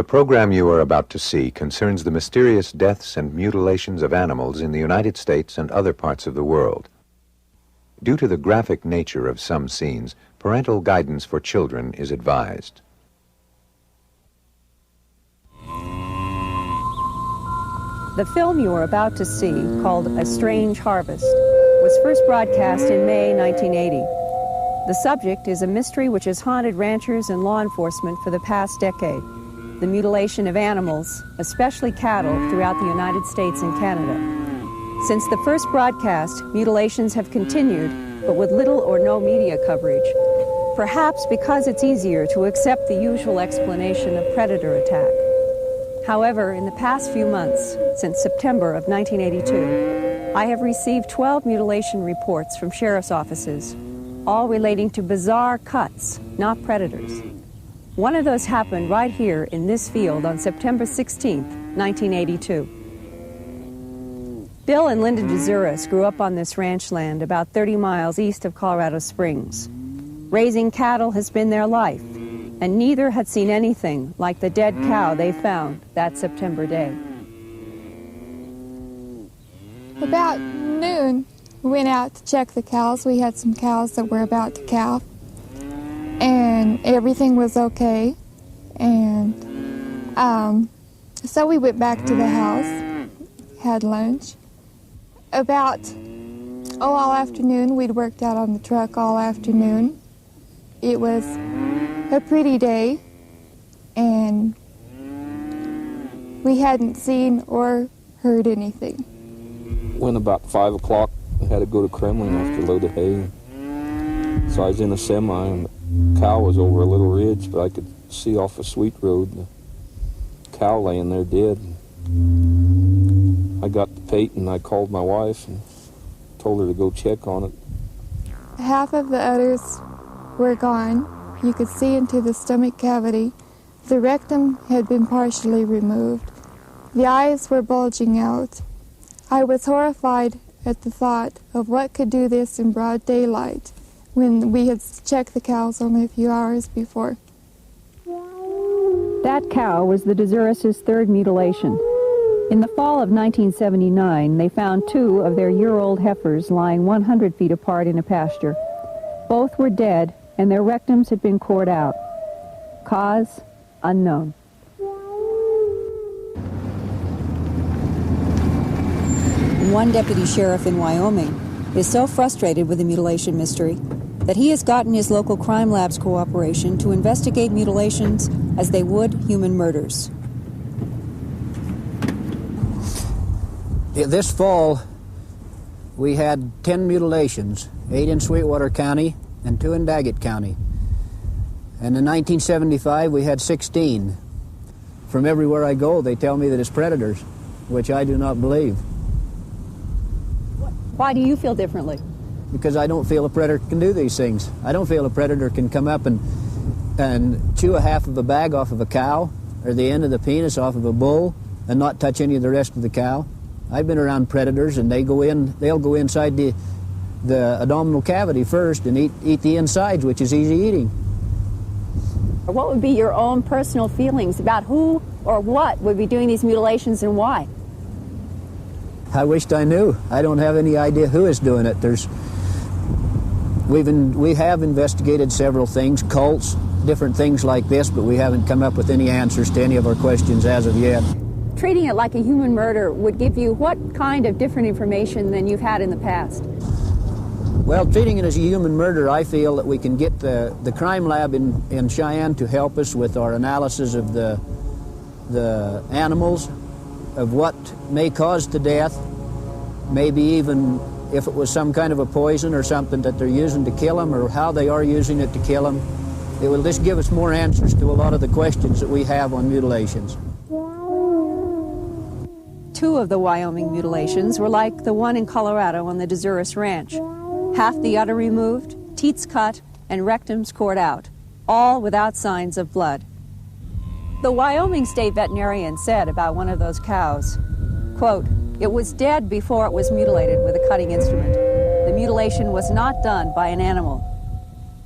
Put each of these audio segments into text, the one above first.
program you are about to see concerns the mysterious deaths and mutilations of animals in the United States and other parts of the world. Due to the graphic nature of some scenes, parental guidance for children is advised. The film you are about to see, called A Strange Harvest, was first broadcast in May 1980. The subject is a mystery which has haunted ranchers and law enforcement for the past decade: the mutilation of animals, especially cattle, throughout the United States and Canada. Since the first broadcast, mutilations have continued, but with little or no media coverage, perhaps because it's easier to accept the usual explanation of predator attack. However, in the past few months, since September of 1982, I have received 12 mutilation reports from sheriff's offices, all relating to bizarre cuts, not predators. One of those happened right here in this field on September 16th, 1982. Bill and Linda DeZuris grew up on this ranch land about 30 miles east of Colorado Springs. Raising cattle has been their life, and neither had seen anything like the dead cow they found that September day. About noon, we went out to check the cows. We had some cows that were about to calve, and everything was okay. And so we went back to the house, had lunch. About, all afternoon, we'd worked out on the truck all afternoon. It was a pretty day, and we hadn't seen or heard anything. When about 5 o'clock, I had to go to Kremlin after a load of hay. So I was in a semi, and the cow was over a little ridge, but I could see off a sweet road the cow laying there dead. I got the pate and I called my wife and told her to go check on it. Half of the udders were gone. You could see into the stomach cavity. The rectum had been partially removed. The eyes were bulging out. I was horrified at the thought of what could do this in broad daylight when we had checked the cows only a few hours before. That cow was the DeZuris' third mutilation. In the fall of 1979, they found 2 of their year-old heifers lying 100 feet apart in a pasture. Both were dead, and their rectums had been cored out. Cause unknown. One deputy sheriff in Wyoming is so frustrated with the mutilation mystery that he has gotten his local crime lab's cooperation to investigate mutilations as they would human murders. This fall, we had 10 mutilations, 8 in Sweetwater County and 2 in Daggett County. And in 1975, we had 16. From everywhere I go, they tell me that it's predators, which I do not believe. Why do you feel differently? Because I don't feel a predator can do these things. I don't feel a predator can come up and chew a half of a bag off of a cow or the end of the penis off of a bull and not touch any of the rest of the cow. I've been around predators, and they'll go inside the abdominal cavity first and eat the insides, which is easy eating. What would be your own personal feelings about who or what would be doing these mutilations and why? I wished I knew. I don't have any idea who is doing it. We have investigated several things, cults, different things like this, but we haven't come up with any answers to any of our questions as of yet. Treating it like a human murder would give you what kind of different information than you've had in the past? Well, treating it as a human murder, I feel that we can get the crime lab in Cheyenne to help us with our analysis of the animals, of what may cause the death, maybe even if it was some kind of a poison or something that they're using to kill them, or how they are using it to kill them. It will just give us more answers to a lot of the questions that we have on mutilations. 2 of the Wyoming mutilations were like the one in Colorado on the DeZuris Ranch. Half the udder removed, teats cut, and rectums cored out, all without signs of blood. The Wyoming state veterinarian said about one of those cows, quote, "It was dead before it was mutilated with a cutting instrument. The mutilation was not done by an animal."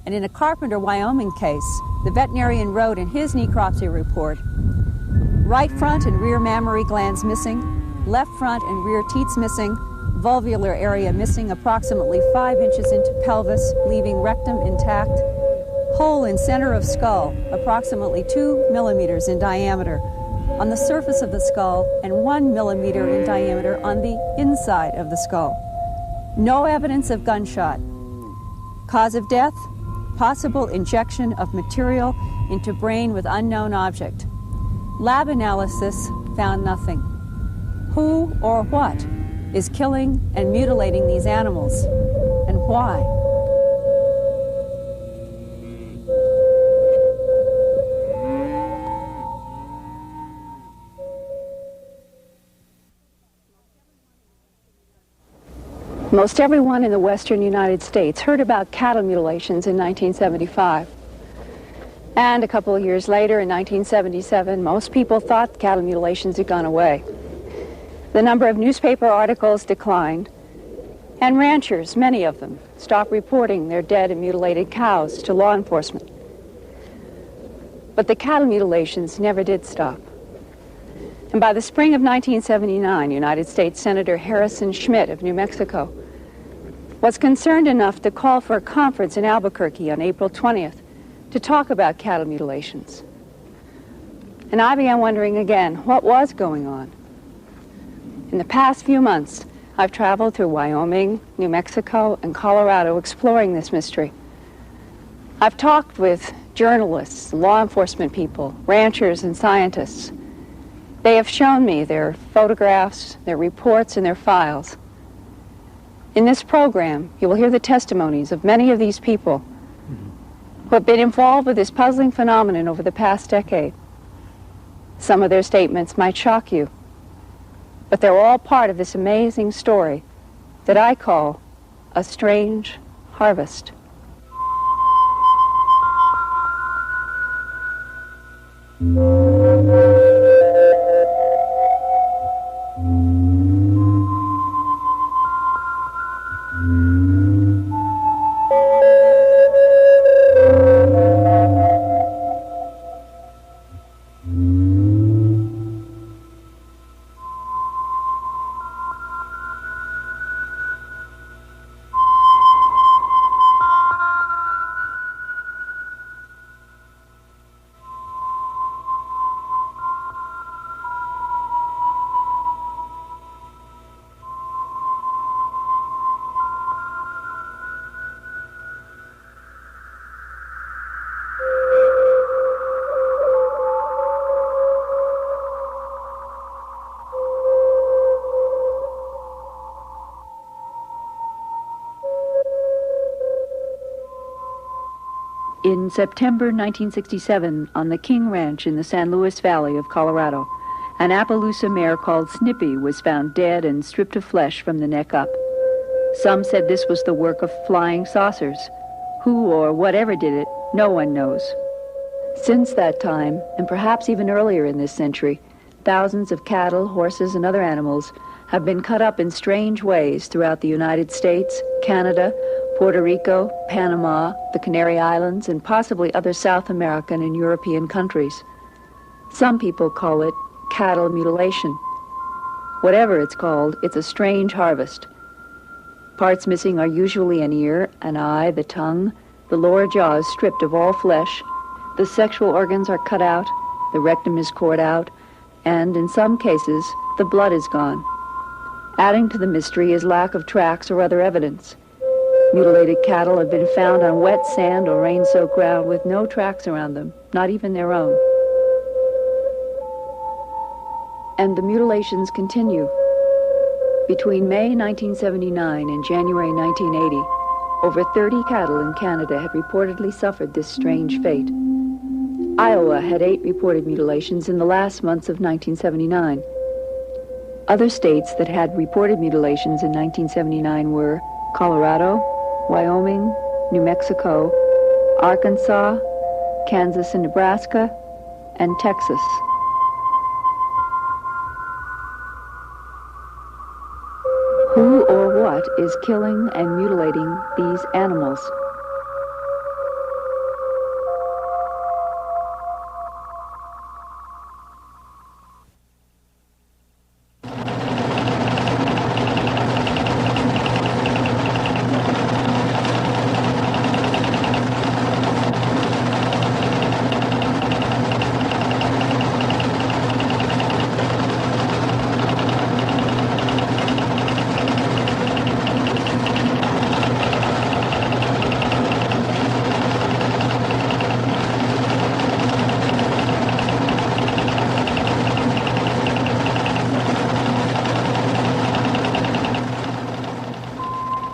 And in a Carpenter, Wyoming case, the veterinarian wrote in his necropsy report, Right front and rear mammary glands missing, left front and rear teats missing, vulvular area missing approximately 5 inches into pelvis, leaving rectum intact. Hole in center of skull, approximately 2 millimeters in diameter, on the surface of the skull and 1 millimeter in diameter on the inside of the skull. No evidence of gunshot. Cause of death? Possible injection of material into brain with unknown object. Lab analysis found nothing. Who or what is killing and mutilating these animals, and why? Most everyone in the western United States heard about cattle mutilations in 1975. And a couple of years later, in 1977, most people thought cattle mutilations had gone away. The number of newspaper articles declined, and ranchers, many of them, stopped reporting their dead and mutilated cows to law enforcement. But the cattle mutilations never did stop. And by the spring of 1979, United States Senator Harrison Schmitt of New Mexico was concerned enough to call for a conference in Albuquerque on April 20th to talk about cattle mutilations. And I began wondering again, what was going on? In the past few months, I've traveled through Wyoming, New Mexico, and Colorado exploring this mystery. I've talked with journalists, law enforcement people, ranchers, and scientists. They have shown me their photographs, their reports, and their files. In this program, you will hear the testimonies of many of these people who have been involved with this puzzling phenomenon over the past decade. Some of their statements might shock you, but they're all part of this amazing story that I call a strange harvest. In September 1967, on the King Ranch in the San Luis Valley of Colorado, an Appaloosa mare called Snippy was found dead and stripped of flesh from the neck up. Some said this was the work of flying saucers. Who or whatever did it, no one knows. Since that time, and perhaps even earlier in this century, thousands of cattle, horses, and other animals have been cut up in strange ways throughout the United States, Canada, Puerto Rico, Panama, the Canary Islands, and possibly other South American and European countries. Some people call it cattle mutilation. Whatever it's called, it's a strange harvest. Parts missing are usually an ear, an eye, the tongue, the lower jaw is stripped of all flesh, the sexual organs are cut out, the rectum is cored out, and in some cases, the blood is gone. Adding to the mystery is lack of tracks or other evidence. Mutilated cattle have been found on wet sand or rain-soaked ground with no tracks around them, not even their own. And the mutilations continue. Between May 1979 and January 1980, over 30 cattle in Canada had reportedly suffered this strange fate. Iowa had 8 reported mutilations in the last months of 1979. Other states that had reported mutilations in 1979 were Colorado, Wyoming, New Mexico, Arkansas, Kansas and Nebraska, and Texas. Who or what is killing and mutilating these animals?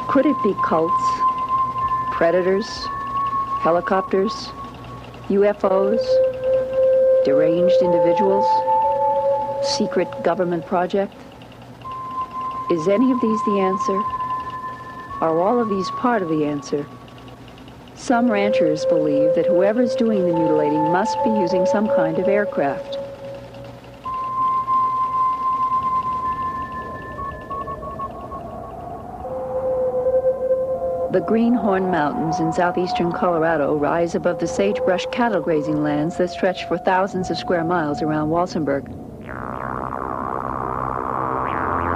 Could it be cults, predators, helicopters, UFOs, deranged individuals, secret government project? Is any of these the answer? Are all of these part of the answer? Some ranchers believe that whoever's doing the mutilating must be using some kind of aircraft. The Greenhorn Mountains in southeastern Colorado rise above the sagebrush cattle grazing lands that stretch for thousands of square miles around Walsenburg.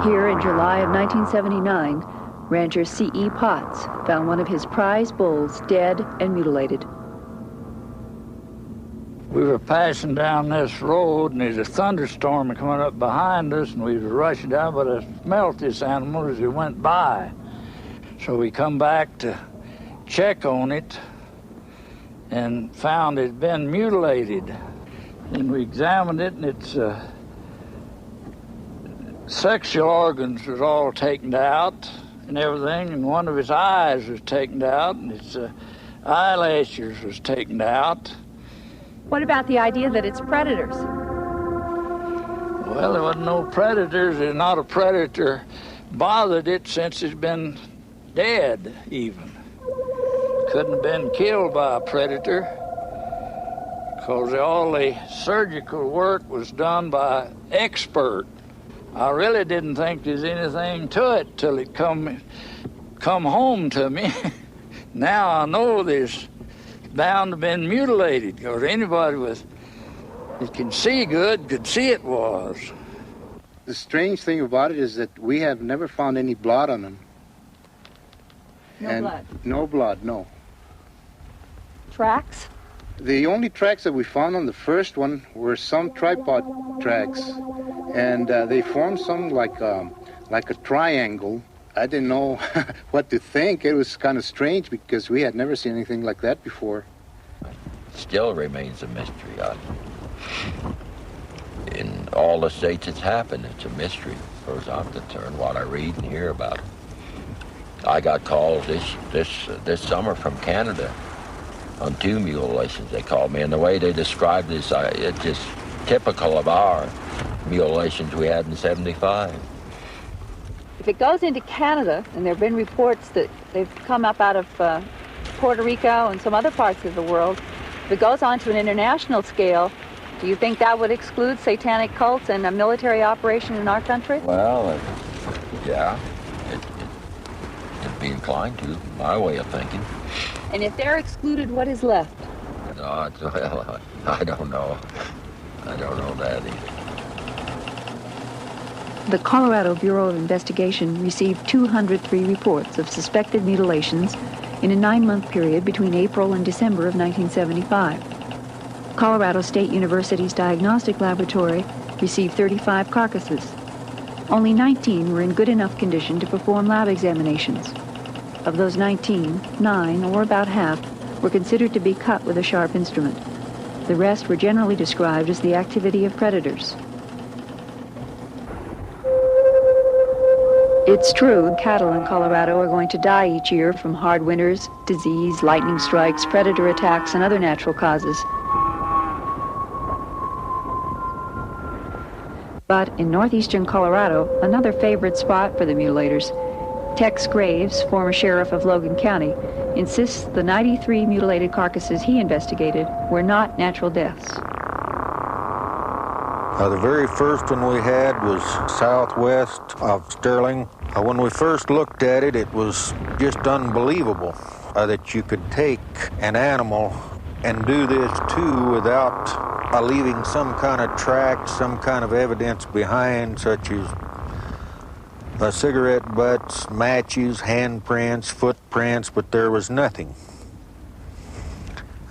Here in July of 1979, rancher C.E. Potts found one of his prize bulls dead and mutilated. We were passing down this road, and there's a thunderstorm coming up behind us, and we were rushing down, but I smelt this animal as it went by. So we come back to check on it and found it had been mutilated. And we examined it, and its sexual organs was all taken out and everything, and one of its eyes was taken out, and its eyelashes was taken out. What about the idea that it's predators? Well, there wasn't no predators. There's not a predator bothered it since it's been dead, even. Couldn't have been killed by a predator because all the surgical work was done by expert. I really didn't think there's anything to it till it come home to me. Now I know there's bound to have been mutilated, because anybody that can see good could see it was. The strange thing about it is that we have never found any blood on them. Blood? No blood, no. Tracks? The only tracks that we found on the first one were some tripod tracks, and they formed some like a triangle. I didn't know what to think. It was kind of strange because we had never seen anything like that before. Still remains a mystery. In all the states it's happened, it's a mystery. As far as I'm concerned, what I read and hear about it. I got calls this summer from Canada on 2 mutilations. They called me, and the way they described this, it's just typical of our mutilations we had in '75. If it goes into Canada, and there have been reports that they've come up out of Puerto Rico and some other parts of the world, if it goes on to an international scale, do you think that would exclude satanic cults and a military operation in our country? Well, yeah, it'd be inclined to, my way of thinking. And if they're excluded, what is left? Well, I don't know. I don't know that either. The Colorado Bureau of Investigation received 203 reports of suspected mutilations in a 9-month period between April and December of 1975. Colorado State University's diagnostic laboratory received 35 carcasses. Only 19 were in good enough condition to perform lab examinations. Of those 19, 9, or about half, were considered to be cut with a sharp instrument. The rest were generally described as the activity of predators. It's true, cattle in Colorado are going to die each year from hard winters, disease, lightning strikes, predator attacks, and other natural causes. But in northeastern Colorado, another favorite spot for the mutilators, Tex Graves, former sheriff of Logan County, insists the 93 mutilated carcasses he investigated were not natural deaths. The very first one we had was southwest of Sterling. When we first looked at it, it was just unbelievable that you could take an animal and do this too without leaving some kind of track, some kind of evidence behind, such as cigarette butts, matches, handprints, footprints, but there was nothing.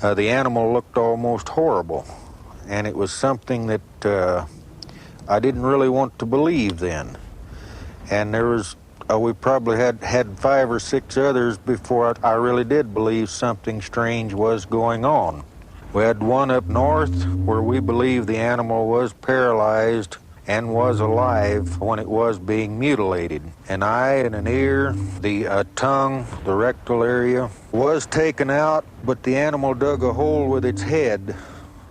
The animal looked almost horrible, and it was something that I didn't really want to believe then. And there was, we probably had 5 or 6 others before I really did believe something strange was going on. We had one up north where we believed the animal was paralyzed and was alive when it was being mutilated. An eye and an ear, the tongue, the rectal area was taken out, but the animal dug a hole with its head,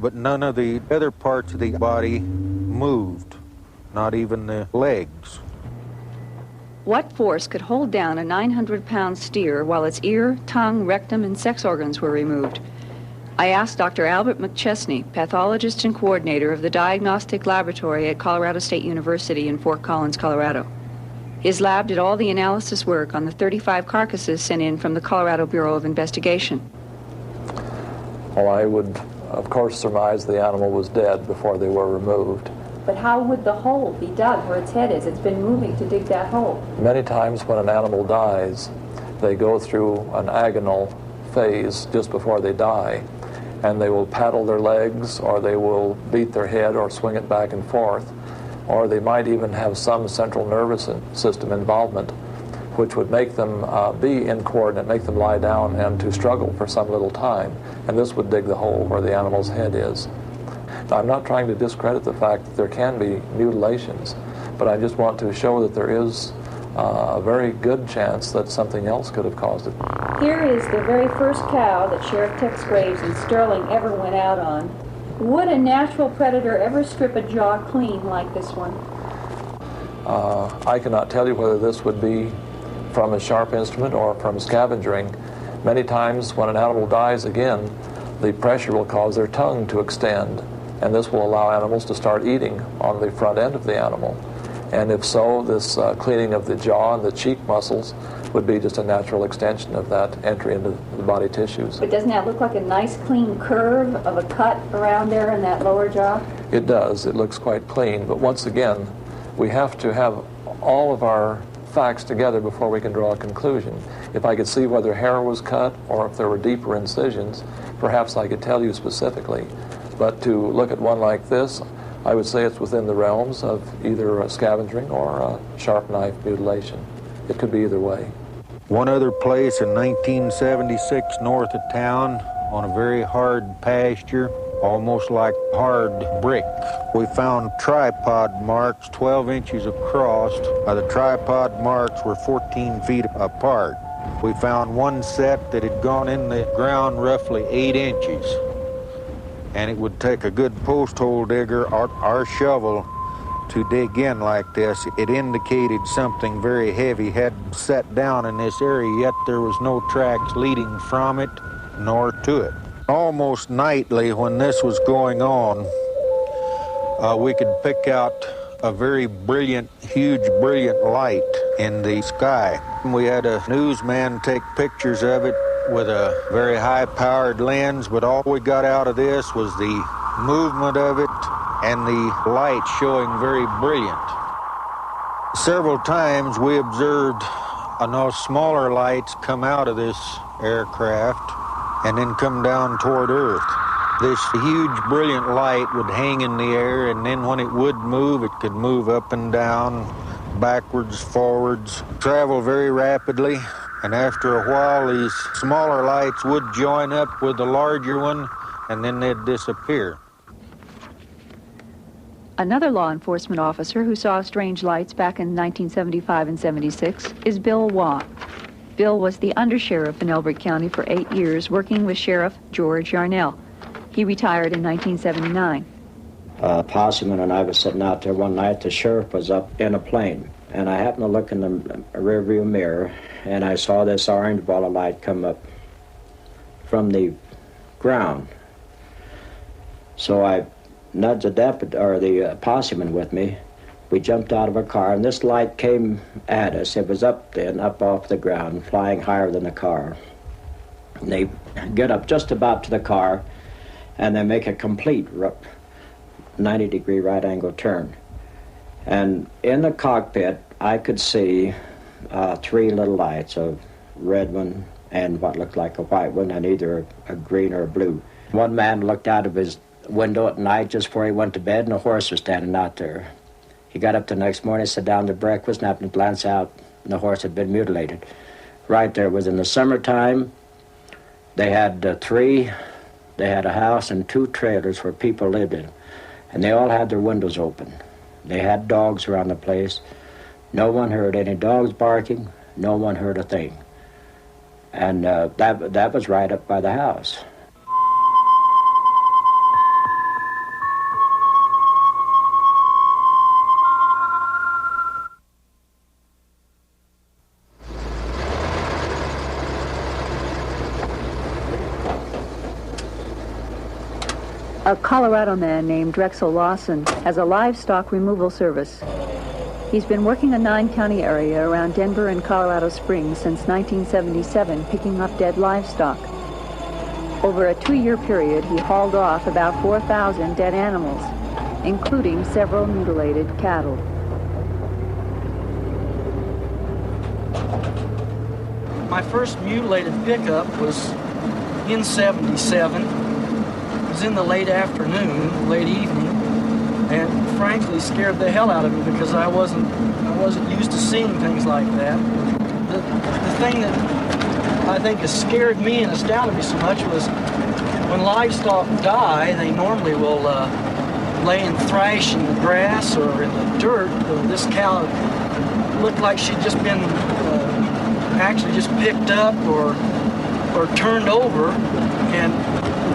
but none of the other parts of the body moved, not even the legs. What force could hold down a 900-pound steer while its ear, tongue, rectum, and sex organs were removed? I asked Dr. Albert McChesney, pathologist and coordinator of the Diagnostic Laboratory at Colorado State University in Fort Collins, Colorado. His lab did all the analysis work on the 35 carcasses sent in from the Colorado Bureau of Investigation. Well, I would, of course, surmise the animal was dead before they were removed. But how would the hole be dug where its head is? It's been moving to dig that hole. Many times when an animal dies, they go through an agonal phase just before they die, and they will paddle their legs, or they will beat their head or swing it back and forth, or they might even have some central nervous system involvement, which would make them be incoordinate, make them lie down and to struggle for some little time, and this would dig the hole where the animal's head is. Now, I'm not trying to discredit the fact that there can be mutilations, but I just want to show that there is a very good chance that something else could have caused it. Here is the very first cow that Sheriff Tex Graves and Sterling ever went out on. Would a natural predator ever strip a jaw clean like this one? I cannot tell you whether this would be from a sharp instrument or from scavenging. Many times when an animal dies again, the pressure will cause their tongue to extend, and this will allow animals to start eating on the front end of the animal. And if so, this cleaning of the jaw and the cheek muscles would be just a natural extension of that entry into the body tissues. But doesn't that look like a nice clean curve of a cut around there in that lower jaw? It does. It looks quite clean. But once again, we have to have all of our facts together before we can draw a conclusion. If I could see whether hair was cut or if there were deeper incisions, perhaps I could tell you specifically. But to look at one like this, I would say it's within the realms of either a scavenging or a sharp knife mutilation. It could be either way. One other place in 1976 north of town on a very hard pasture, almost like hard brick. We found tripod marks 12 inches across. The tripod marks were 14 feet apart. We found one set that had gone in the ground roughly 8 inches. And it would take a good post hole digger or our shovel to dig in like this. It indicated something very heavy had set down in this area, yet there was no tracks leading from it nor to it. Almost nightly when this was going on, we could pick out a very brilliant, huge, brilliant light in the sky. We had a newsman take pictures of it with a very high-powered lens, but all we got out of this was the movement of it and the light showing very brilliant. Several times we observed smaller lights come out of this aircraft and then come down toward Earth. This huge, brilliant light would hang in the air, and then when it would move, it could move up and down, backwards, forwards, travel very rapidly. And after a while, these smaller lights would join up with the larger one, and then they'd disappear. Another law enforcement officer who saw strange lights back in 1975 and 76 is Bill Waugh. Bill was the undersheriff in Elbert County for 8 years, working with Sheriff George Yarnell. He retired in 1979. Posseman and I was sitting out there one night. The sheriff was up in a plane, and I happened to look in the rearview mirror, and I saw this orange ball of light come up from the ground. So I nudged the deputy, or the posseman with me. We jumped out of a car, and this light came at us. It was up then, up off the ground, flying higher than the car. And they get up just about to the car, and they make a complete 90-degree right-angle turn. And in the cockpit, I could see 3 little lights, a red one and what looked like a white one, and either a green or a blue. One man looked out of his window at night just before he went to bed, and a horse was standing out there. He got up the next morning, sat down to breakfast, and happened to glance out, and the horse had been mutilated. Right there. It was in the summertime. They had they had a house and 2 trailers where people lived in, and they all had their windows open. They had dogs around the place. No one heard any dogs barking. No one heard a thing. And that was right up by the house. A Colorado man named Drexel Lawson has a livestock removal service. He's been working a 9-county area around Denver and Colorado Springs since 1977, picking up dead livestock. Over a 2-year period, he hauled off about 4,000 dead animals, including several mutilated cattle. My first mutilated pickup was in 77. It was in the late afternoon, late evening, and frankly scared the hell out of me because I wasn't used to seeing things like that. The thing that I think has scared me and astounded me so much was when livestock die, they normally will lay and thrash in the grass or in the dirt. This cow looked like she'd just been actually just picked up or turned over, and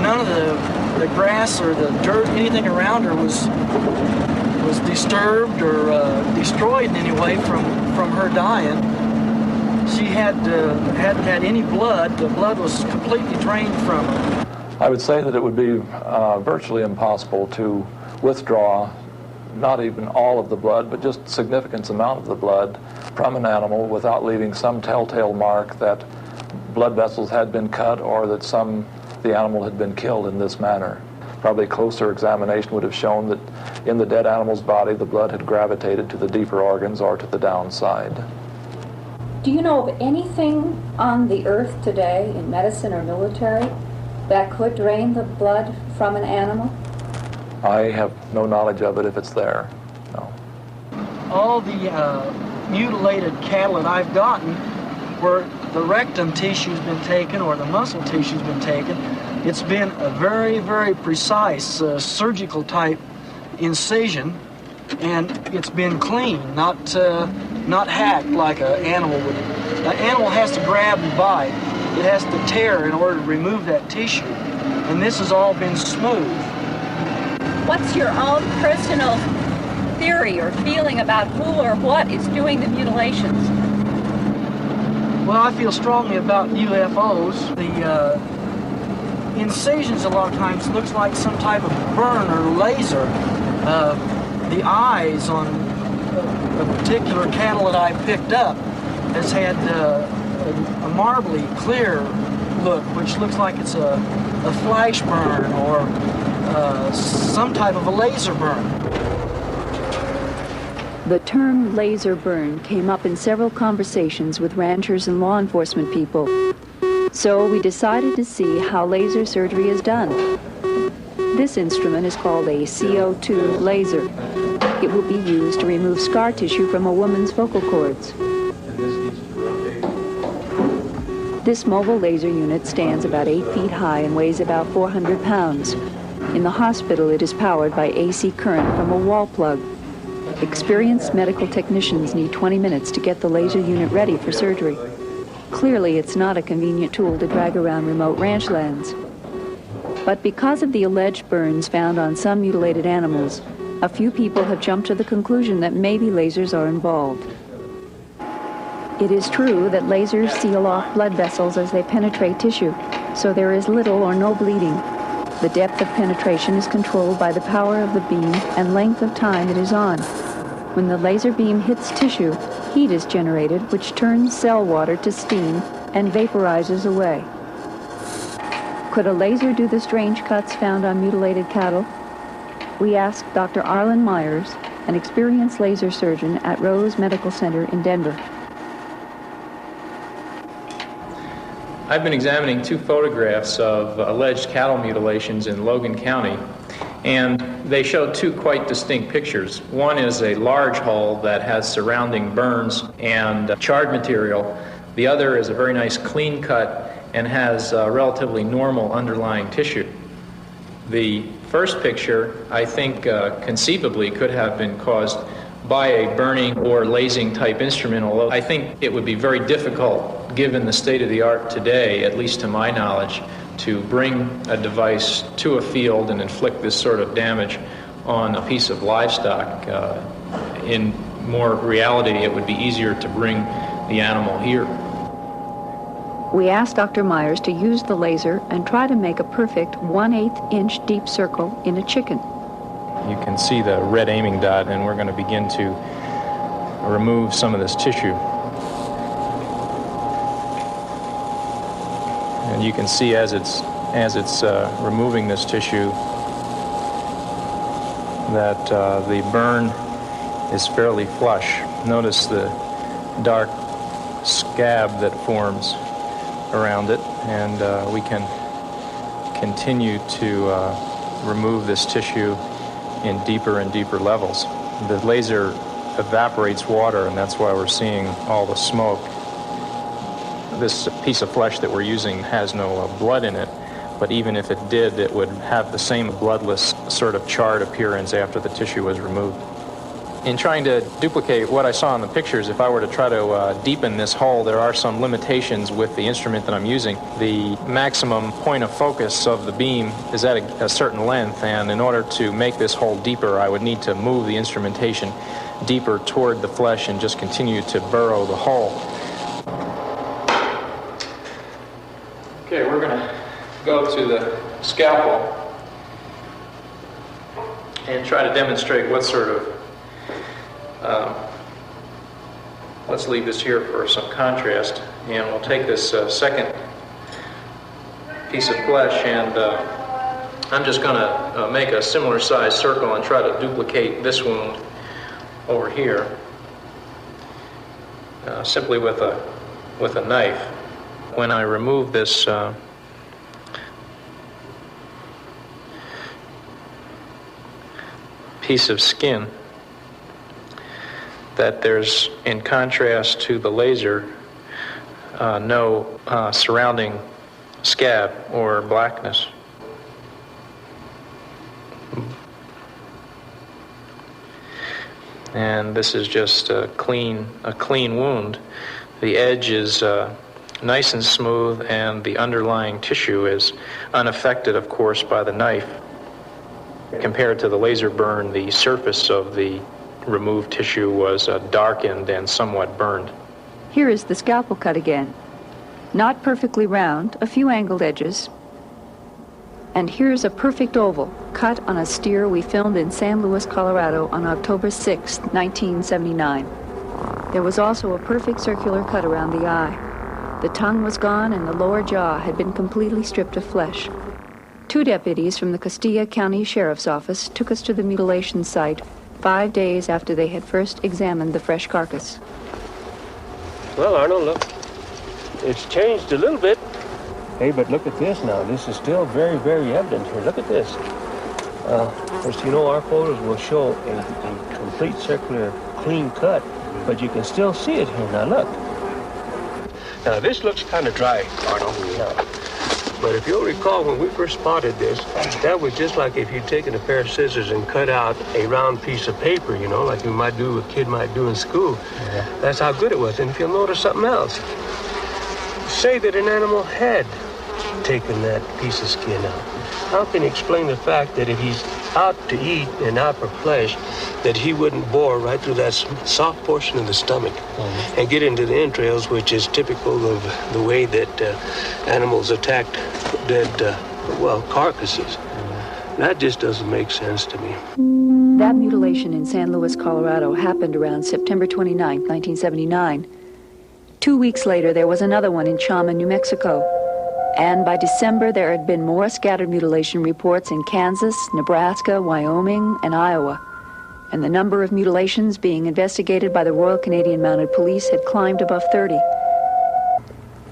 none of the grass or the dirt, anything around her was disturbed or destroyed in any way from her dying. She hadn't had any blood. The blood was completely drained from her. I would say that it would be virtually impossible to withdraw not even all of the blood, but just a significant amount of the blood from an animal without leaving some telltale mark that blood vessels had been cut or that the animal had been killed in this manner. Probably closer examination would have shown that in the dead animal's body the blood had gravitated to the deeper organs or to the downside. Do you know of anything on the earth today in medicine or military that could drain the blood from an animal? I have no knowledge of it if it's there, no. All the mutilated cattle that I've gotten where the rectum tissue's been taken or the muscle tissue's been taken, it's been a very, very precise surgical type incision, and it's been clean, not hacked like an animal would. An animal has to grab and bite. It has to tear in order to remove that tissue, and this has all been smooth. What's your own personal theory or feeling about who or what is doing the mutilations? Well, I feel strongly about UFOs. The incisions a lot of times looks like some type of burn or laser. The eyes on a particular cattle that I picked up has had a marbly clear look, which looks like it's a flash burn or some type of a laser burn. The term laser burn came up in several conversations with ranchers and law enforcement people. So we decided to see how laser surgery is done. This instrument is called a CO2 laser. It will be used to remove scar tissue from a woman's vocal cords. This mobile laser unit stands about 8 feet high and weighs about 400 pounds. In the hospital, it is powered by AC current from a wall plug. Experienced medical technicians need 20 minutes to get the laser unit ready for surgery. Clearly, it's not a convenient tool to drag around remote ranch lands. But because of the alleged burns found on some mutilated animals, a few people have jumped to the conclusion that maybe lasers are involved. It is true that lasers seal off blood vessels as they penetrate tissue, so there is little or no bleeding. The depth of penetration is controlled by the power of the beam and length of time it is on. When the laser beam hits tissue, heat is generated, which turns cell water to steam and vaporizes away. Could a laser do the strange cuts found on mutilated cattle? We asked Dr. Arlen Myers, an experienced laser surgeon at Rose Medical Center in Denver. I've been examining 2 photographs of alleged cattle mutilations in Logan County, and they show 2 quite distinct pictures. One is a large hole that has surrounding burns and charred material. The other is a very nice clean cut and has relatively normal underlying tissue. The first picture, I think conceivably could have been caused by a burning or lasing type instrument, although I think it would be very difficult, given the state of the art today, at least to my knowledge, to bring a device to a field and inflict this sort of damage on a piece of livestock. In more reality, it would be easier to bring the animal here. We asked Dr. Myers to use the laser and try to make a perfect 1/8 inch deep circle in a chicken. You can see the red aiming dot, and we're going to begin to remove some of this tissue. And you can see as it's removing this tissue that the burn is fairly flush. Notice the dark scab that forms around it, and we can continue to remove this tissue in deeper and deeper levels. The laser evaporates water, and that's why we're seeing all the smoke. This piece of flesh that we're using has no blood in it, but even if it did, it would have the same bloodless sort of charred appearance after the tissue was removed. In trying to duplicate what I saw in the pictures, if I were to try to deepen this hole, there are some limitations with the instrument that I'm using. The maximum point of focus of the beam is at a certain length, and in order to make this hole deeper, I would need to move the instrumentation deeper toward the flesh and just continue to burrow the hole. Okay, we're going to go to the scalpel and try to demonstrate what sort of let's leave this here for some contrast, and we'll take this second piece of flesh, and I'm just going to make a similar size circle and try to duplicate this wound over here simply with a knife. When I remove this piece of skin, that there's, in contrast to the laser, no surrounding scab or blackness. And this is just a clean wound. The edge is nice and smooth, and the underlying tissue is unaffected, of course, by the knife. Compared to the laser burn, the surface of the removed tissue was darkened and somewhat burned. Here is the scalpel cut again. Not perfectly round, a few angled edges. And here's a perfect oval, cut on a steer we filmed in San Luis, Colorado on October 6, 1979. There was also a perfect circular cut around the eye. The tongue was gone and the lower jaw had been completely stripped of flesh. 2 deputies from the Castilla County Sheriff's Office took us to the mutilation site 5 days after they had first examined the fresh carcass. Well, Arnold, look, it's changed a little bit. Hey, but look at this now. This is still very, very evident here. Look at this. Of course, you know, our photos will show a complete circular, clean cut, but you can still see it here. Now, look. Now, this looks kind of dry, Arnold. Yeah. But if you'll recall, when we first spotted this, that was just like if you'd taken a pair of scissors and cut out a round piece of paper, you know, like you might do, a kid might do in school. Yeah. That's how good it was. And if you'll notice something else, say that an animal had taken that piece of skin out. How can you explain the fact that if he's out to eat and out for flesh, that he wouldn't bore right through that soft portion of the stomach and get into the entrails, which is typical of the way that animals attacked dead, carcasses? That just doesn't make sense to me. That mutilation in San Luis, Colorado happened around September 29, 1979. 2 weeks later, there was another one in Chama, New Mexico. And by December, there had been more scattered mutilation reports in Kansas, Nebraska, Wyoming, and Iowa. And the number of mutilations being investigated by the Royal Canadian Mounted Police had climbed above 30.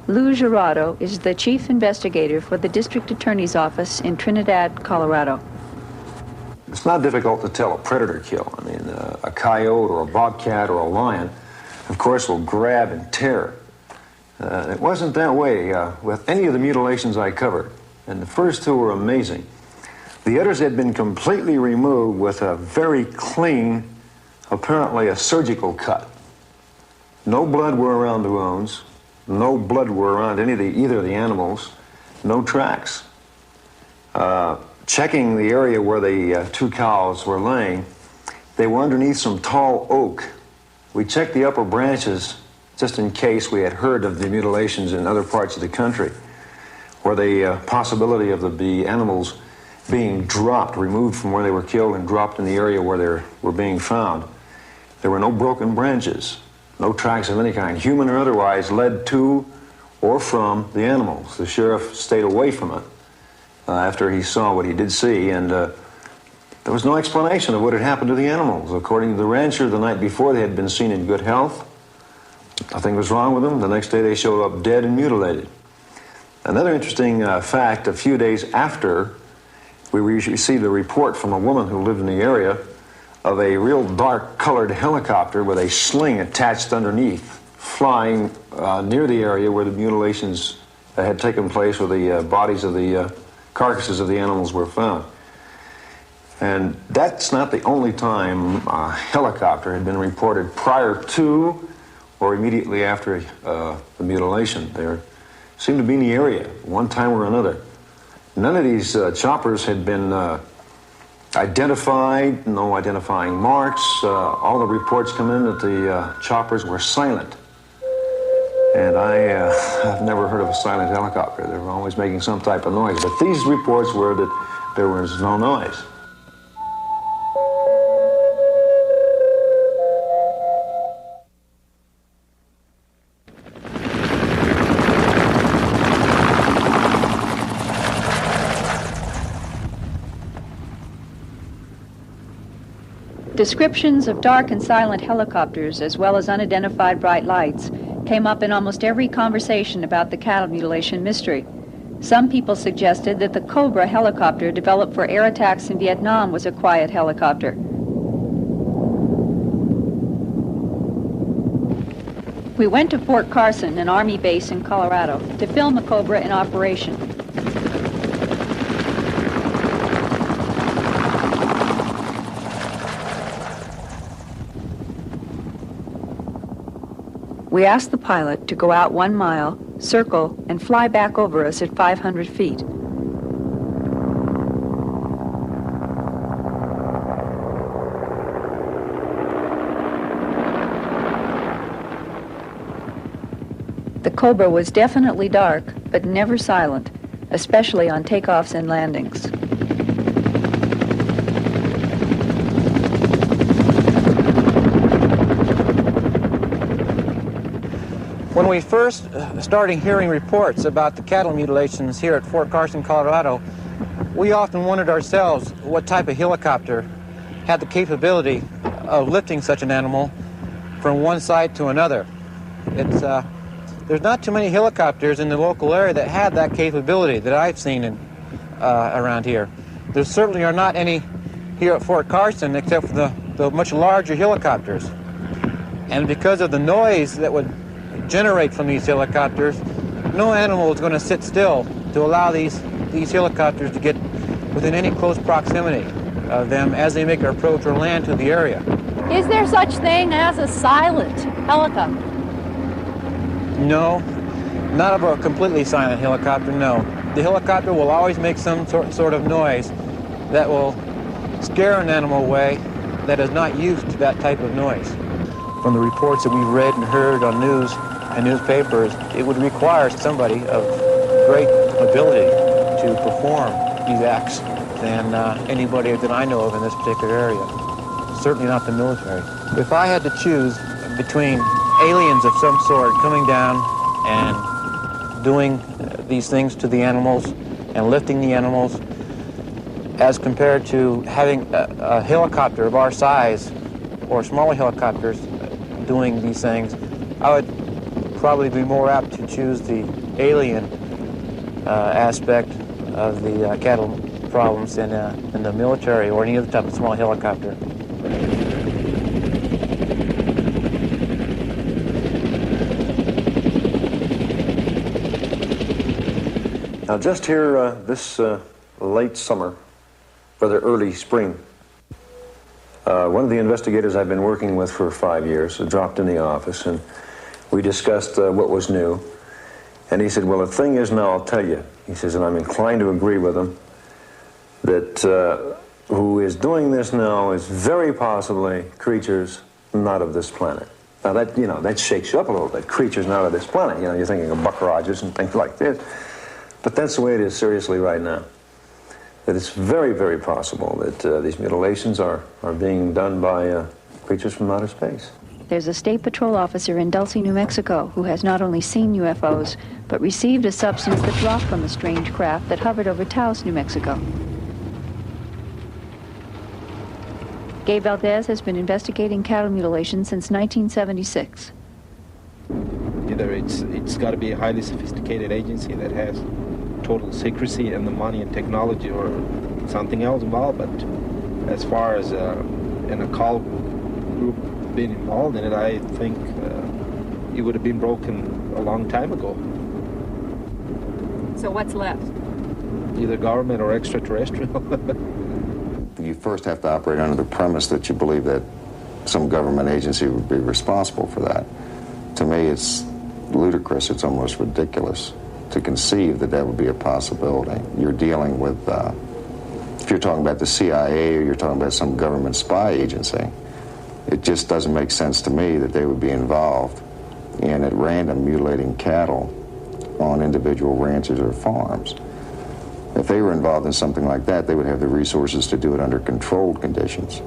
Lou Gerardo is the chief investigator for the District Attorney's Office in Trinidad, Colorado. It's not difficult to tell a predator kill. I mean, a coyote or a bobcat or a lion, of course, will grab and tear. It wasn't that way with any of the mutilations I covered, and the first 2 were amazing. The udders had been completely removed with a very clean, apparently a surgical cut. No blood were around the wounds. No blood were around either of the animals. No tracks. Checking the area where the two cows were laying, they were underneath some tall oak. We checked the upper branches just in case we had heard of the mutilations in other parts of the country, where the possibility of the animals being dropped, removed from where they were killed and dropped in the area where they were being found. There were no broken branches, no tracks of any kind, human or otherwise, led to or from the animals. The sheriff stayed away from it after he saw what he did see, and there was no explanation of what had happened to the animals. According to the rancher, the night before they had been seen in good health. Nothing was wrong with them. The next day they showed up dead and mutilated. Another interesting fact, a few days after, we received a report from a woman who lived in the area of a real dark-colored helicopter with a sling attached underneath, flying near the area where the mutilations had taken place, where the bodies of the carcasses of the animals were found. And that's not the only time a helicopter had been reported prior to or immediately after the mutilation. There seemed to be in the area, one time or another. None of these choppers had been identified, no identifying marks. All the reports come in that the choppers were silent. And I've never heard of a silent helicopter. They were always making some type of noise. But these reports were that there was no noise. Descriptions of dark and silent helicopters, as well as unidentified bright lights, came up in almost every conversation about the cattle mutilation mystery. Some people suggested that the Cobra helicopter developed for air attacks in Vietnam was a quiet helicopter. We went to Fort Carson, an Army base in Colorado, to film a Cobra in operation. We asked the pilot to go out 1 mile, circle, and fly back over us at 500 feet. The Cobra was definitely dark, but never silent, especially on takeoffs and landings. When we first started hearing reports about the cattle mutilations here at Fort Carson, Colorado, we often wondered ourselves what type of helicopter had the capability of lifting such an animal from one side to another. There's not too many helicopters in the local area that had that capability that I've seen around here. There certainly are not any here at Fort Carson except for the much larger helicopters. And because of the noise that would generate from these helicopters, no animal is going to sit still to allow these helicopters to get within any close proximity of them as they make their approach or land to the area. Is there such thing as a silent helicopter? No, not of a completely silent helicopter, no. The helicopter will always make some sort of noise that will scare an animal away that is not used to that type of noise. From the reports that we've read and heard on news and newspapers, it would require somebody of great ability to perform these acts than anybody that I know of in this particular area. Certainly not the military. If I had to choose between aliens of some sort coming down and doing these things to the animals and lifting the animals as compared to having a helicopter of our size or smaller helicopters doing these things, I would probably be more apt to choose the alien aspect of the cattle problems than in the military or any other type of small helicopter. Now just here this late summer, rather early spring. One of the investigators I've been working with for 5 years dropped in the office, and we discussed what was new. And he said, well, the thing is now, I'll tell you. He says, and I'm inclined to agree with him, that who is doing this now is very possibly creatures not of this planet. Now that, you know, that shakes you up a little bit. Creatures not of this planet. You know, you're thinking of buckrages and things like this. But that's the way it is seriously right now. That it's very, very possible that these mutilations are being done by creatures from outer space. There's a State Patrol officer in Dulce, New Mexico, who has not only seen UFOs, but received a substance that dropped from a strange craft that hovered over Taos, New Mexico. Gabe Valdez has been investigating cattle mutilation since 1976. Either it's got to be a highly sophisticated agency that has total secrecy and the money and technology, or something else involved. But as far as an occult group being involved in it, I think it would have been broken a long time ago. So what's left? Either government or extraterrestrial. You first have to operate under the premise that you believe that some government agency would be responsible for that. To me, it's ludicrous, it's almost ridiculous to conceive that that would be a possibility. You're dealing with, if you're talking about the CIA or you're talking about some government spy agency, it just doesn't make sense to me that they would be involved in at random mutilating cattle on individual ranches or farms. If they were involved in something like that, they would have the resources to do it under controlled conditions.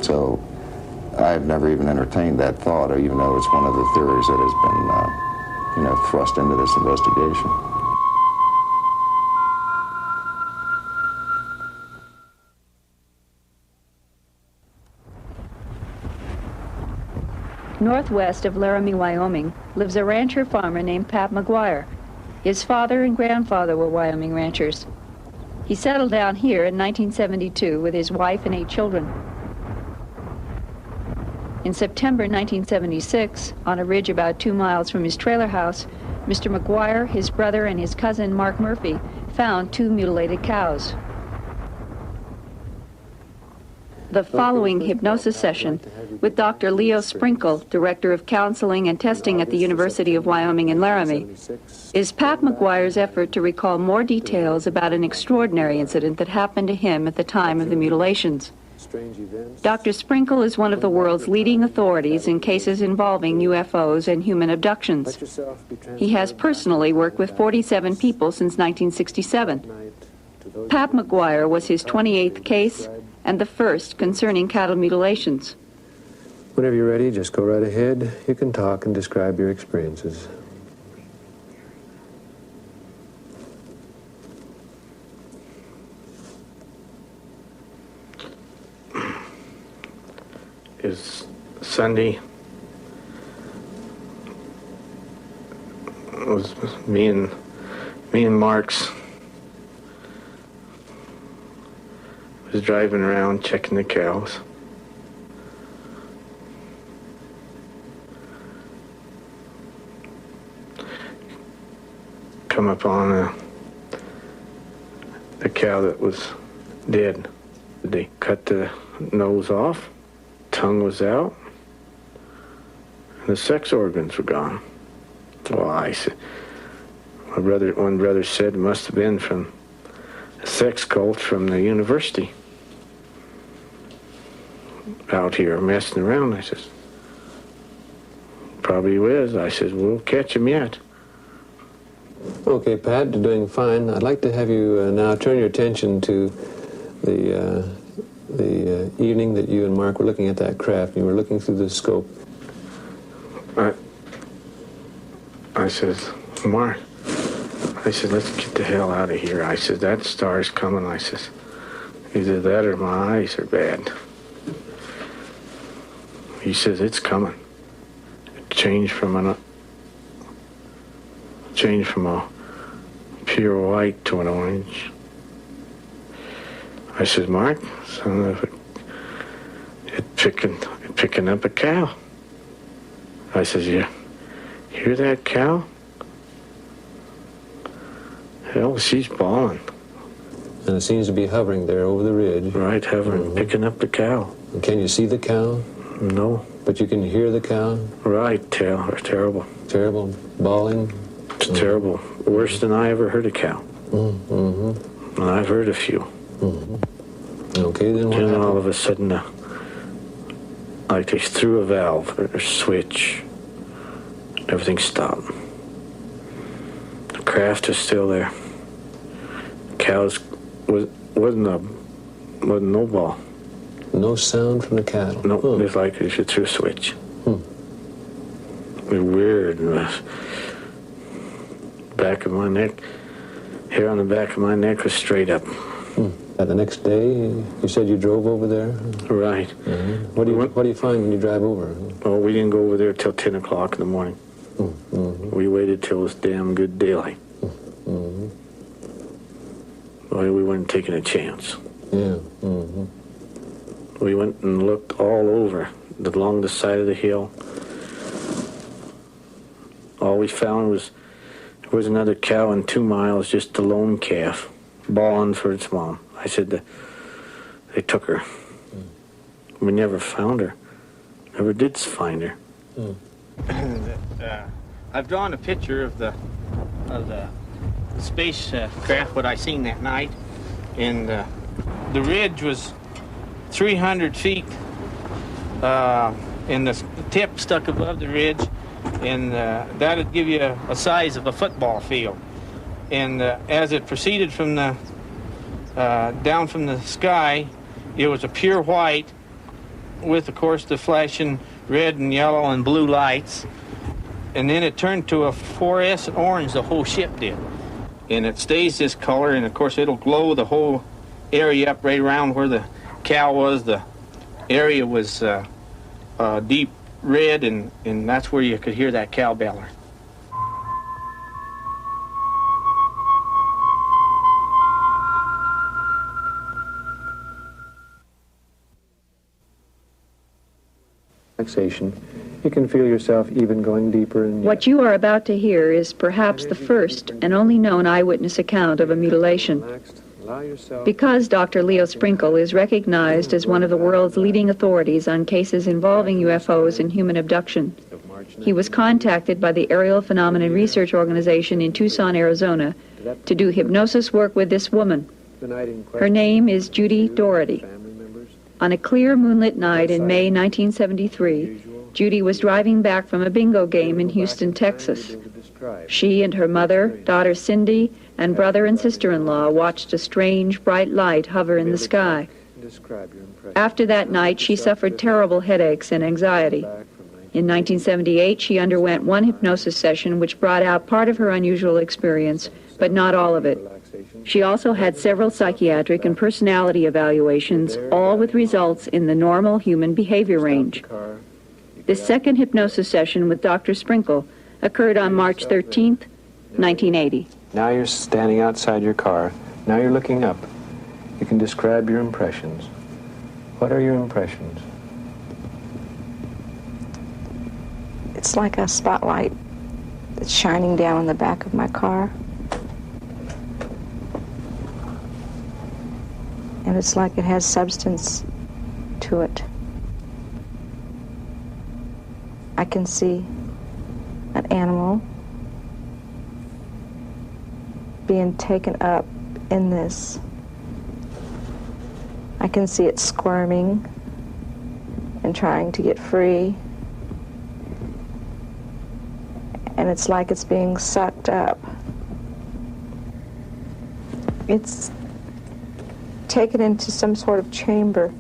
So I've never even entertained that thought, even though it's one of the theories that has been, thrust into this investigation. Northwest of Laramie, Wyoming, lives a rancher-farmer named Pat McGuire. His father and grandfather were Wyoming ranchers. He settled down here in 1972 with his wife and 8 children. In September 1976, on a ridge about 2 miles from his trailer house, Mr. McGuire, his brother, and his cousin Mark Murphy found 2 mutilated cows. The following hypnosis session with Dr. Leo Sprinkle, Director of Counseling and Testing at the University of Wyoming in Laramie, is Pat McGuire's effort to recall more details about an extraordinary incident that happened to him at the time of the mutilations. Dr. Sprinkle is one of the world's leading authorities in cases involving UFOs and human abductions. He has personally worked with 47 people since 1967. Pat McGuire was his 28th case and the first concerning cattle mutilations. Whenever you're ready, just go right ahead. You can talk and describe your experiences. Is Sunday. It was me and Mark's was driving around checking the cows. Come upon the cow that was dead. They cut the nose off, tongue was out, and the sex organs were gone. Well, I said, one brother said it must have been from a sex cult from the university out here messing around. I says, probably was. I says, we'll catch him yet. Okay, Pat, you're doing fine. I'd like to have you now turn your attention to the evening that you and Mark were looking at that craft. You were looking through the scope. I says, Mark, I said, let's get the hell out of here. I said, that star's coming. I says, either that or my eyes are bad. He says, it's coming. It changed from a pure white to an orange. I said, Mark, son of a, it picking up a cow. I says, you hear that cow? Hell, she's bawling. And it seems to be hovering there over the ridge. Right, hovering, picking up the cow. And can you see the cow? No. But you can hear the cow? Right, terrible. Terrible, bawling? It's terrible. Worse than I ever heard a cow. Mm-hmm. And I've heard a few. Mm-hmm. Okay, then what happened? All of a sudden, like they threw a valve or a switch. Everything stopped. The craft was still there. Cows wasn't no ball. No sound from the cattle? No, it was like they should throw a switch. It was weird. Back of my neck, hair on the back of my neck was straight up. The next day, you said you drove over there? Right. Mm-hmm. What do you find when you drive over? Oh, we didn't go over there till 10 o'clock in the morning. Mm-hmm. We waited till it was damn good daylight. Mm-hmm. Well, we weren't taking a chance. Yeah. Mm-hmm. We went and looked all over, along the side of the hill. All we found was there was another cow in 2 miles, just a lone calf, bawling for its mom. I said that they took her. We never found her. Never did find her. I've drawn a picture of the spacecraft what I seen that night, and the ridge was 300 feet, and the tip stuck above the ridge, and that'd give you a size of a football field. And as it proceeded from the down from the sky, it was a pure white with, of course, the flashing red and yellow and blue lights. And then it turned to a fluorescent orange, the whole ship did. And it stays this color, and of course it'll glow the whole area up right around where the cow was. The area was deep red, and that's where you could hear that cow beller. You can feel yourself even going deeper in. What you are about to hear is perhaps the first and only known eyewitness account of a mutilation. Because Dr. Leo Sprinkle is recognized as one of the world's leading authorities on cases involving UFOs and human abduction, he was contacted by the Aerial Phenomenon Research Organization in Tucson, Arizona, to do hypnosis work with this woman. Her name is Judy Doherty. On a clear moonlit night in May 1973, Judy was driving back from a bingo game in Houston, Texas. She and her mother, daughter Cindy, and brother and sister-in-law watched a strange, bright light hover in the sky. After that night, she suffered terrible headaches and anxiety. In 1978, she underwent one hypnosis session which brought out part of her unusual experience, but not all of it. She also had several psychiatric and personality evaluations, all with results in the normal human behavior range. This second hypnosis session with Dr. Sprinkle occurred on March 13th, 1980. Now you're standing outside your car. Now you're looking up. You can describe your impressions. What are your impressions? It's like a spotlight that's shining down on the back of my car. And it's like it has substance to it. I can see an animal being taken up in this. I can see it squirming and trying to get free. And it's like it's being sucked up. It's taken into some sort of chamber.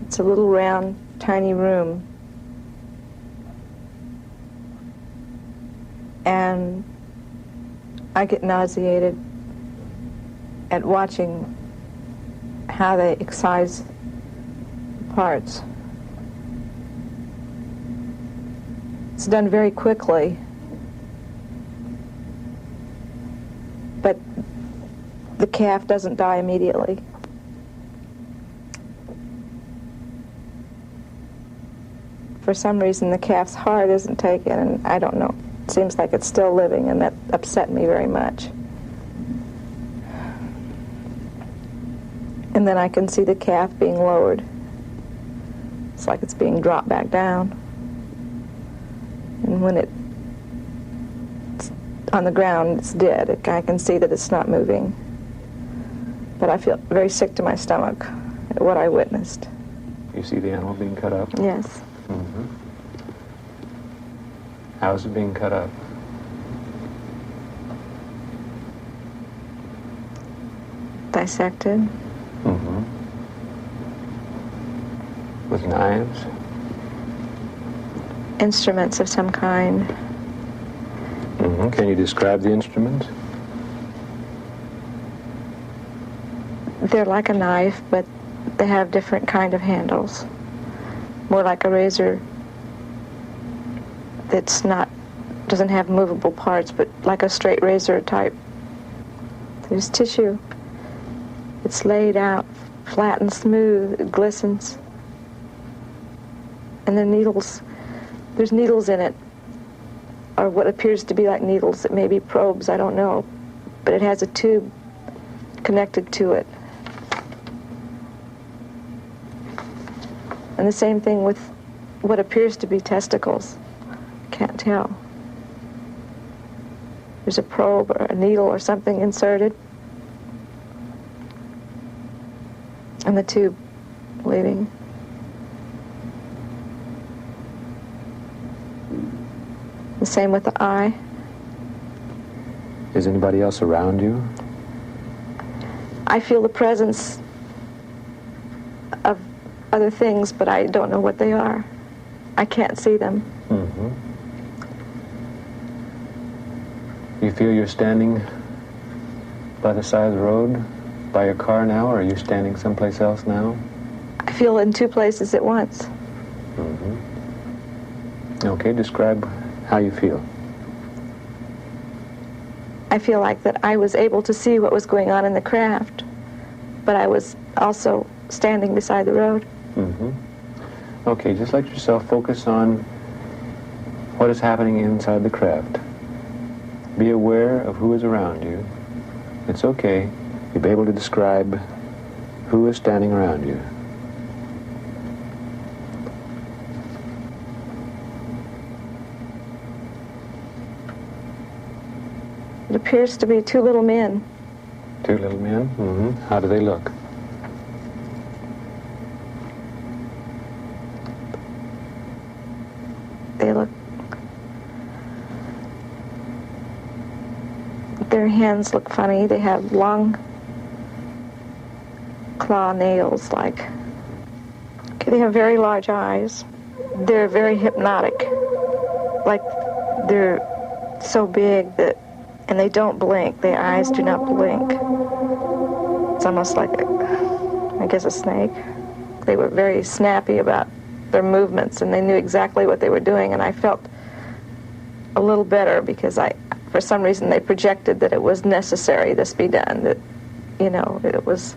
It's a little round, tiny room. And I get nauseated at watching how they excise parts. It's done very quickly, but the calf doesn't die immediately. For some reason, the calf's heart isn't taken, and I don't know. It seems like it's still living, and that upset me very much. And then I can see the calf being lowered. It's like it's being dropped back down. And when it's on the ground, it's dead. I can see that it's not moving. But I feel very sick to my stomach at what I witnessed. You see the animal being cut up? Yes. Mm-hmm. How is it being cut up? Dissected. Mm-hmm. With knives? Instruments of some kind. Mm-hmm. Can you describe the instruments? They're like a knife, but they have different kind of handles. More like a razor that's doesn't have movable parts, but like a straight razor type. There's tissue. It's laid out, flat and smooth, it glistens. And the needles, there's needles in it, or what appears to be like needles. It may be probes, I don't know. But it has a tube connected to it. And the same thing with what appears to be testicles. Can't tell. There's a probe or a needle or something inserted. And the tube leaving. The same with the eye. Is anybody else around you? I feel the presence of other things, but I don't know what they are. I can't see them. Mm-hmm. You feel you're standing by the side of the road, by your car now, or are you standing someplace else now? I feel in two places at once. Mm-hmm. Okay, describe how you feel. I feel like that I was able to see what was going on in the craft, but I was also standing beside the road. Mm-hmm. Okay, just let yourself focus on what is happening inside the craft. Be aware of who is around you. It's okay. You'll be able to describe who is standing around you. It appears to be two little men. Two little men? Mm-hmm. How do they look? They look... Their hands look funny. They have long claw nails, like... Okay, they have very large eyes. They're very hypnotic. Like, they're so big that... And they don't blink. Their eyes do not blink. It's almost like, I guess, a snake. They were very snappy about their movements, and they knew exactly what they were doing, and I felt a little better because for some reason, they projected that it was necessary this be done, that, you know, it was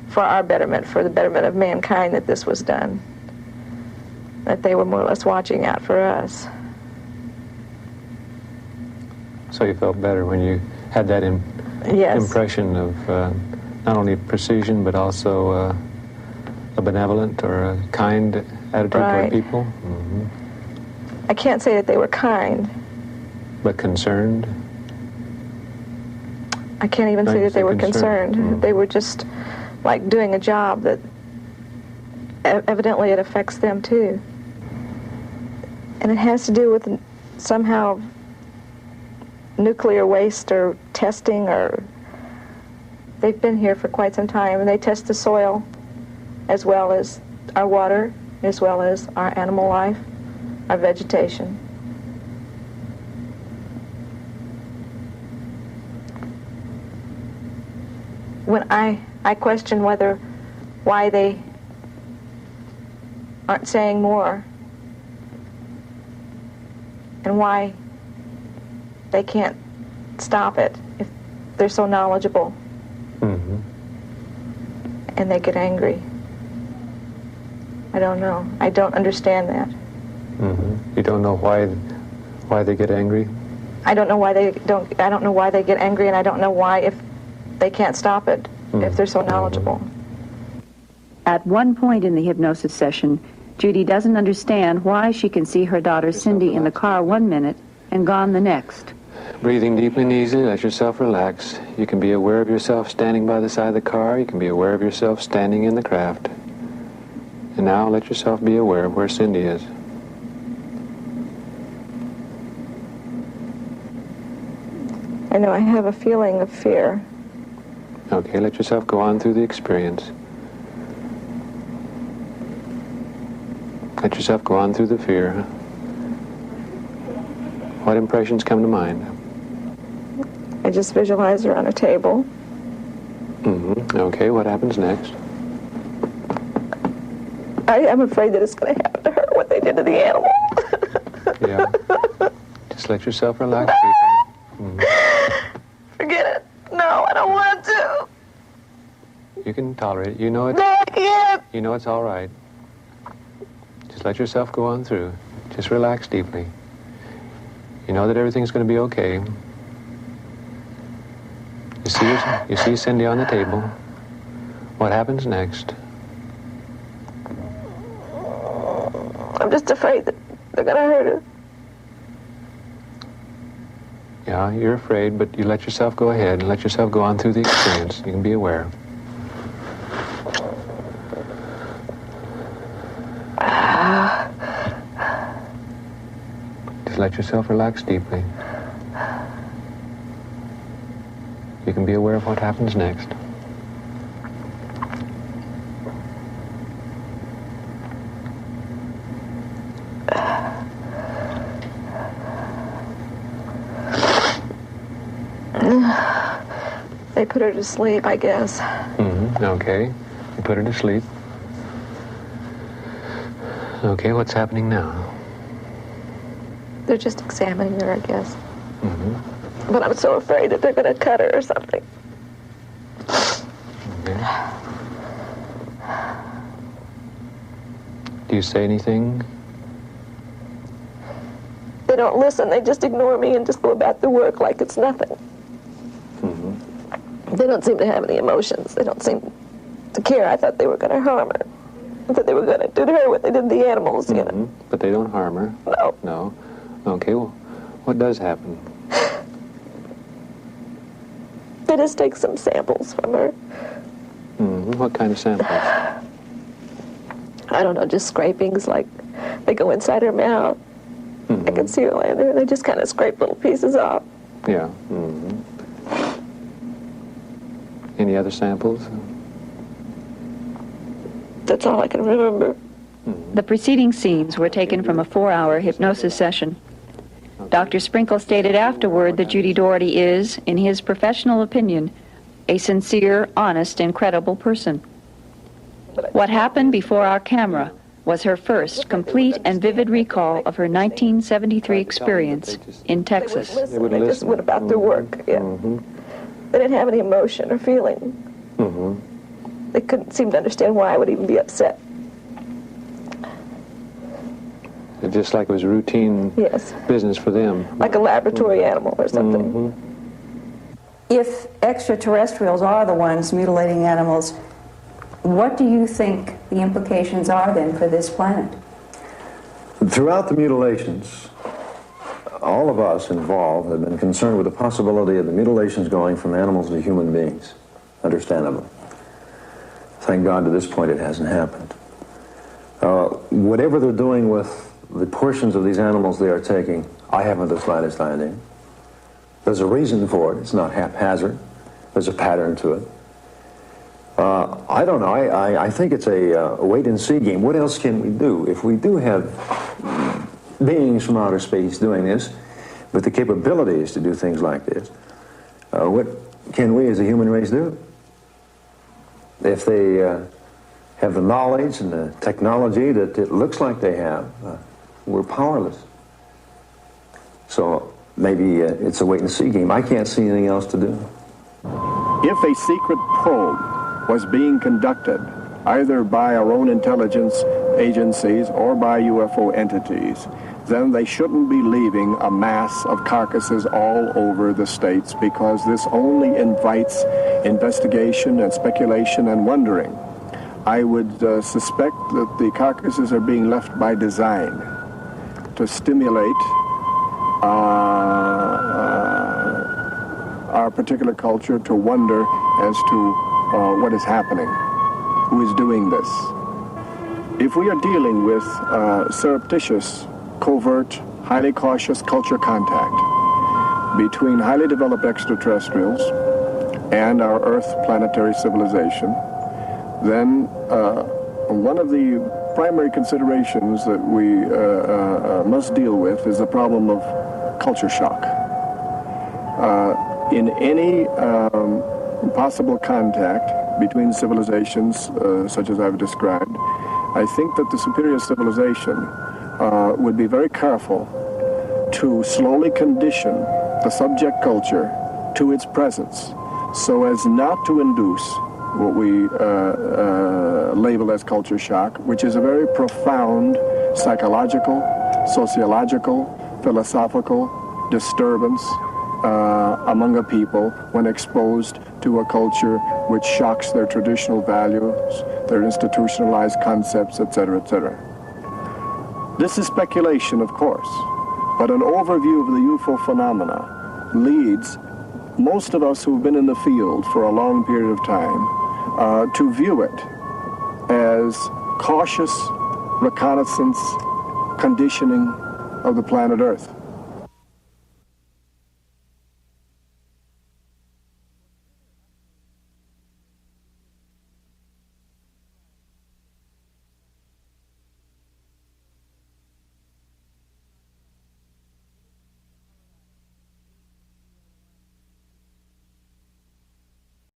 for our betterment, for the betterment of mankind that this was done, that they were more or less watching out for us. So you felt better when you had that Yes. impression of not only precision, but also a benevolent or a kind attitude Right. toward people? Mm-hmm. I can't say that they were kind. But concerned? I can't even No, say you that they said were concerned. concerned. They were just like doing a job that evidently it affects them too. And it has to do with somehow nuclear waste or testing, or they've been here for quite some time, and they test the soil as well as our water, as well as our animal life, our vegetation. When I question why they aren't saying more, and why they can't stop it if they're so knowledgeable. Mm-hmm. And they get angry. I don't know. I don't understand that. Mm-hmm. You don't know why they get angry? I don't know why they don't. I don't know why they get angry, and I don't know why if they can't stop it if they're so knowledgeable. At one point in the hypnosis session, Judy doesn't understand why she can see her daughter Cindy in the car 1 minute and gone the next. Breathing deeply and easily, let yourself relax. You can be aware of yourself standing by the side of the car. You can be aware of yourself standing in the craft. And now let yourself be aware of where Cindy is. I know I have a feeling of fear. Okay, let yourself go on through the experience. Let yourself go on through the fear. What impressions come to mind? I just visualize her on a table. Okay, what happens next? I'm afraid that it's going to happen to her, what they did to the animal. Yeah. Just let yourself relax. Forget it. No, I don't want to. You can tolerate it. You know it. No, I can't. You know it's all right. Just let yourself go on through. Just relax deeply. You know that everything's going to be okay. You see Cindy on the table. What happens next? I'm just afraid that they're going to hurt her. Yeah, you're afraid, but you let yourself go ahead and let yourself go on through the experience. You can be aware. Just let yourself relax deeply. You can be aware of what happens next. They put her to sleep, I guess. Okay. You put her to sleep. Okay, what's happening now? They're just examining her, I guess. But I'm so afraid that they're going to cut her or something. Okay. Do you say anything? They don't listen. They just ignore me and just go about their work like it's nothing. They don't seem to have any emotions. They don't seem to care. I thought they were going to harm her. I thought they were going to do to her what they did to the animals, you know. But they don't harm her? No. No. Okay, well, what does happen? They just take some samples from her. What kind of samples? I don't know, just scrapings, like they go inside her mouth. I can see her laying there. They just kind of scrape little pieces off. Yeah. Any other samples? That's all I can remember. The preceding scenes were taken from a 4-hour hypnosis session. Dr. Sprinkle stated afterward that Judy Doherty is, in his professional opinion, a sincere, honest, and credible person. What happened before our camera was her first complete and vivid recall of her 1973 experience in Texas. They just went about their work, yeah. They didn't have any emotion or feeling. They couldn't seem to understand why I would even be upset. Just like it was routine business for them. Like a laboratory animal or something. If extraterrestrials are the ones mutilating animals, what do you think the implications are then for this planet? Throughout the mutilations, all of us involved have been concerned with the possibility of the mutilations going from animals to human beings, understandably. Thank God to this point it hasn't happened. Whatever they're doing with the portions of these animals they are taking, I haven't the slightest idea. There's a reason for it. It's not haphazard. There's a pattern to it. I don't know. I think it's a wait-and-see game. What else can we do? If we do have beings from outer space doing this, with the capabilities to do things like this, what can we as a human race do? If they have the knowledge and the technology that it looks like they have, we're powerless. So maybe it's a wait-and-see game. I can't see anything else to do. If a secret probe was being conducted, either by our own intelligence agencies or by UFO entities, then they shouldn't be leaving a mass of carcasses all over the states, because this only invites investigation and speculation and wondering. I would suspect that the carcasses are being left by design to stimulate our particular culture to wonder as to what is happening, who is doing this. If we are dealing with surreptitious, covert, highly cautious culture contact between highly developed extraterrestrials and our Earth planetary civilization, then one of the primary considerations that we must deal with is the problem of culture shock. In any possible contact between civilizations such as I've described, I think that the superior civilization would be very careful to slowly condition the subject culture to its presence so as not to induce what we label as culture shock, which is a very profound psychological, sociological, philosophical disturbance among a people when exposed to a culture which shocks their traditional values, their institutionalized concepts, etc., etc. This is speculation, of course, but an overview of the UFO phenomena leads most of us who've been in the field for a long period of time to view it as cautious reconnaissance conditioning of the planet Earth.